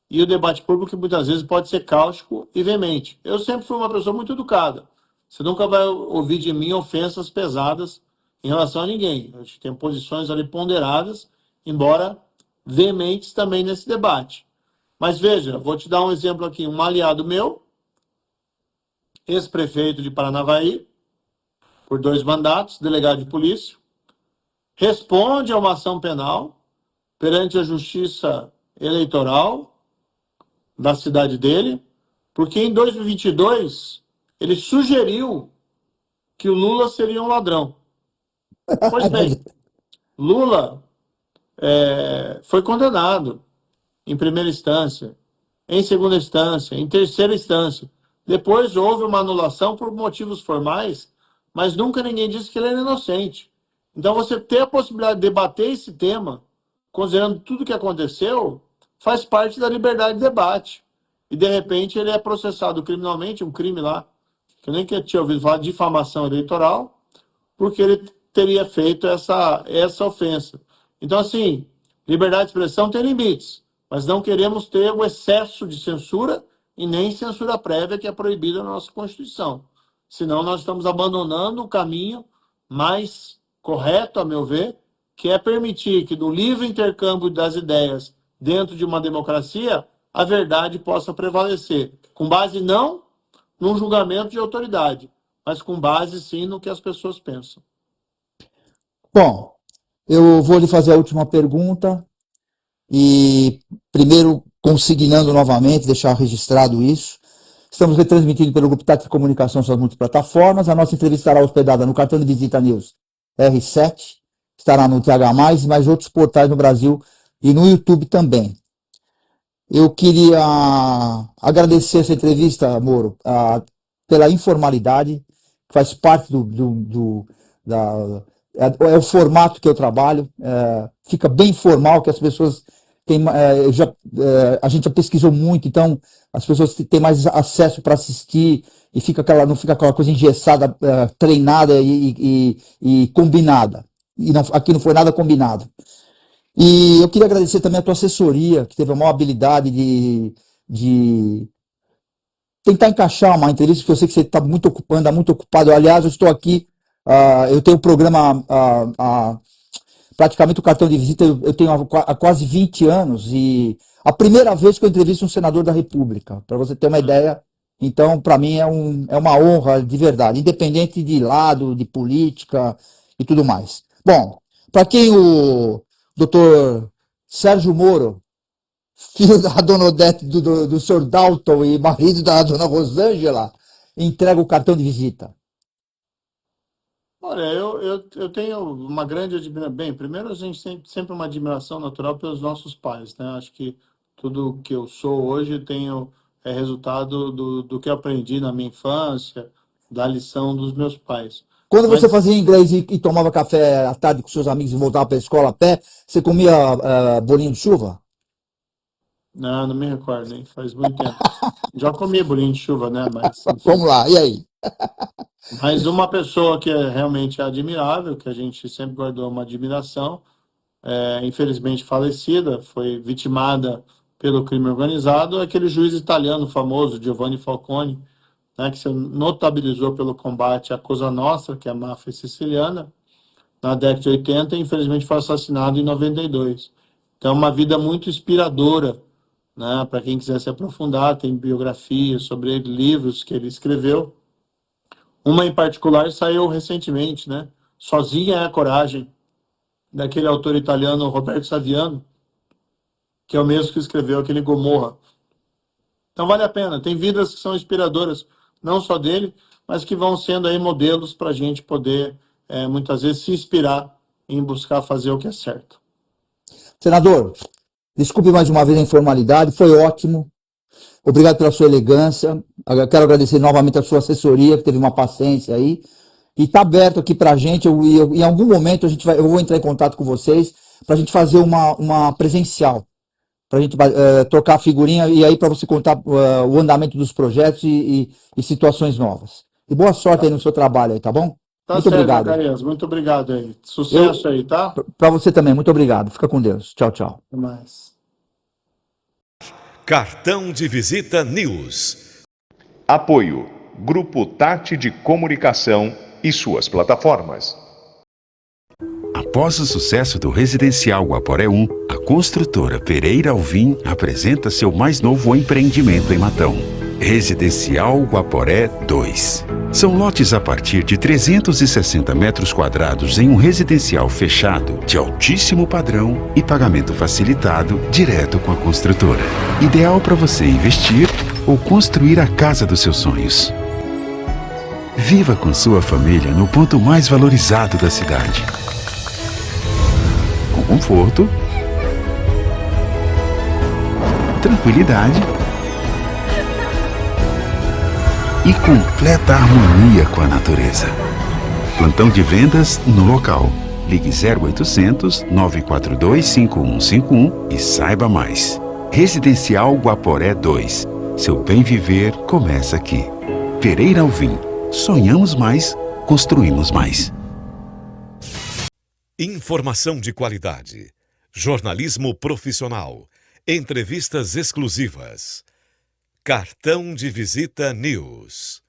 e o debate público muitas vezes pode ser cáustico e veemente. Eu sempre fui uma pessoa muito educada. Você nunca vai ouvir de mim ofensas pesadas em relação a ninguém. A gente tem posições ali ponderadas, embora veementes também nesse debate. Mas veja, vou te dar um exemplo aqui. Um aliado meu, ex-prefeito de Paranavaí, por 2 mandatos, delegado de polícia, responde a uma ação penal perante a Justiça Eleitoral da cidade dele, porque em 2022 ele sugeriu que o Lula seria um ladrão. Pois bem, Lula foi condenado em primeira instância, em segunda instância, em terceira instância. Depois houve uma anulação por motivos formais, mas nunca ninguém disse que ele era inocente. Então você ter a possibilidade de debater esse tema, considerando tudo que aconteceu, faz parte da liberdade de debate. e de repente ele é processado criminalmente, um crime lá, que eu nem tinha ouvido falar, de difamação eleitoral, porque ele teria feito essa ofensa. Então, assim, liberdade de expressão tem limites, mas não queremos ter o excesso de censura e nem censura prévia que é proibida na nossa Constituição. Senão nós estamos abandonando o caminho mais correto, a meu ver, que é permitir que no livre intercâmbio das ideias dentro de uma democracia, a verdade possa prevalecer, com base não num julgamento de autoridade, mas com base sim no que as pessoas pensam. Bom, eu vou lhe fazer a última pergunta e primeiro consignando novamente, deixar registrado isso. Estamos retransmitindo pelo Grupo Tati de Comunicação suas multiplataformas. A nossa entrevista estará hospedada no cartão de visita News R7, estará no TH+, e mais outros portais no Brasil e no YouTube também. Eu queria agradecer essa entrevista, Moro, pela informalidade, que faz parte é o formato que eu trabalho, fica bem formal, que as pessoas têm, a gente já pesquisou muito, então as pessoas têm mais acesso para assistir e não fica aquela coisa engessada, treinada e combinada. E aqui não foi nada combinado. E eu queria agradecer também a tua assessoria, que teve a maior habilidade de tentar encaixar uma entrevista, porque eu sei que você anda muito ocupado. Aliás, eu estou aqui, eu tenho o programa, praticamente o cartão de visita, eu tenho há quase 20 anos, e a primeira vez que eu entrevisto um senador da República, para você ter uma ideia. Então, para mim, é uma honra de verdade, independente de lado, de política e tudo mais. Bom, para quem o Dr. Sérgio Moro, filho da dona Odete, do Sr. Dalton e marido da dona Rosângela, entrega o cartão de visita? Olha, eu tenho uma grande admiração. Bem, primeiro a gente tem sempre uma admiração natural pelos nossos pais, né? Acho que tudo que eu sou hoje é resultado do que eu aprendi na minha infância, da lição dos meus pais. Quando você fazia inglês e tomava café à tarde com seus amigos e voltava para a escola a pé, você comia bolinho de chuva? Não me recordo, nem faz muito tempo. Já comi bolinho de chuva, né? Mas, vamos lá, e aí? Mas uma pessoa que é realmente admirável, que a gente sempre guardou uma admiração, infelizmente falecida, foi vitimada pelo crime organizado, é aquele juiz italiano famoso, Giovanni Falcone, né, que se notabilizou pelo combate à Cosa Nostra, que é a máfia siciliana, na década de 80, e infelizmente foi assassinado em 92. Então, uma vida muito inspiradora, né, para quem quiser se aprofundar, tem biografias sobre ele, livros que ele escreveu. Uma em particular saiu recentemente, né, Sozinha é a Coragem, daquele autor italiano Roberto Saviano, que é o mesmo que escreveu aquele Gomorra. Então vale a pena, tem vidas que são inspiradoras, não só dele, mas que vão sendo aí modelos para a gente poder, muitas vezes, se inspirar em buscar fazer o que é certo. Senador, desculpe mais uma vez a informalidade, foi ótimo. Obrigado pela sua elegância. Eu quero agradecer novamente a sua assessoria, que teve uma paciência aí. E está aberto aqui para a gente. Em algum momento eu vou entrar em contato com vocês para a gente fazer uma presencial, para a gente trocar a figurinha e aí para você contar o andamento dos projetos e situações novas. E boa sorte aí no seu trabalho aí, tá bom? Tá muito certo, obrigado. Zacarias, muito obrigado aí. Sucesso aí, tá? Para você também, muito obrigado. Fica com Deus. Tchau, tchau. Até mais. Cartão de Visita News. Apoio Grupo Tati de Comunicação e suas plataformas. Após o sucesso do Residencial Guaporé 1, a construtora Pereira Alvim apresenta seu mais novo empreendimento em Matão. Residencial Guaporé 2. São lotes a partir de 360 metros quadrados em um residencial fechado, de altíssimo padrão e pagamento facilitado direto com a construtora. Ideal para você investir ou construir a casa dos seus sonhos. Viva com sua família no ponto mais valorizado da cidade. Com conforto, tranquilidade e completa harmonia com a natureza. Plantão de vendas no local. Ligue 0800 942 5151 e saiba mais. Residencial Guaporé 2. Seu bem viver começa aqui. Pereira Alvim. Sonhamos mais, construímos mais. Informação de qualidade. Jornalismo profissional. Entrevistas exclusivas. Cartão de Visita News.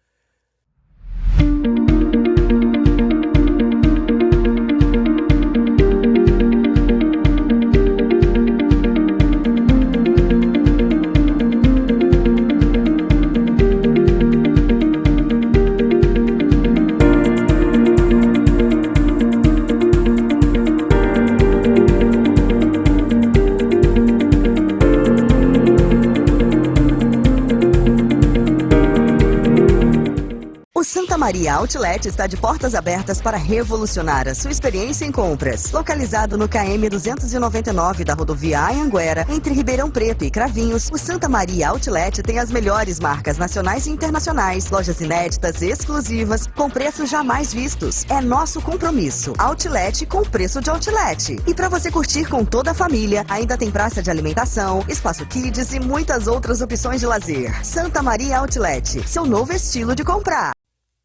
O Santa Maria Outlet está de portas abertas para revolucionar a sua experiência em compras. Localizado no KM 299 da rodovia Anhanguera, entre Ribeirão Preto e Cravinhos, o Santa Maria Outlet tem as melhores marcas nacionais e internacionais, lojas inéditas e exclusivas, com preços jamais vistos. É nosso compromisso. Outlet com preço de outlet. E para você curtir com toda a família, ainda tem praça de alimentação, espaço kids e muitas outras opções de lazer. Santa Maria Outlet, seu novo estilo de comprar.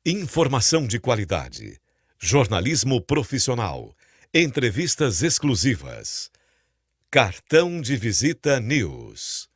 Informação de qualidade. Jornalismo profissional. Entrevistas exclusivas. Cartão de Visita News.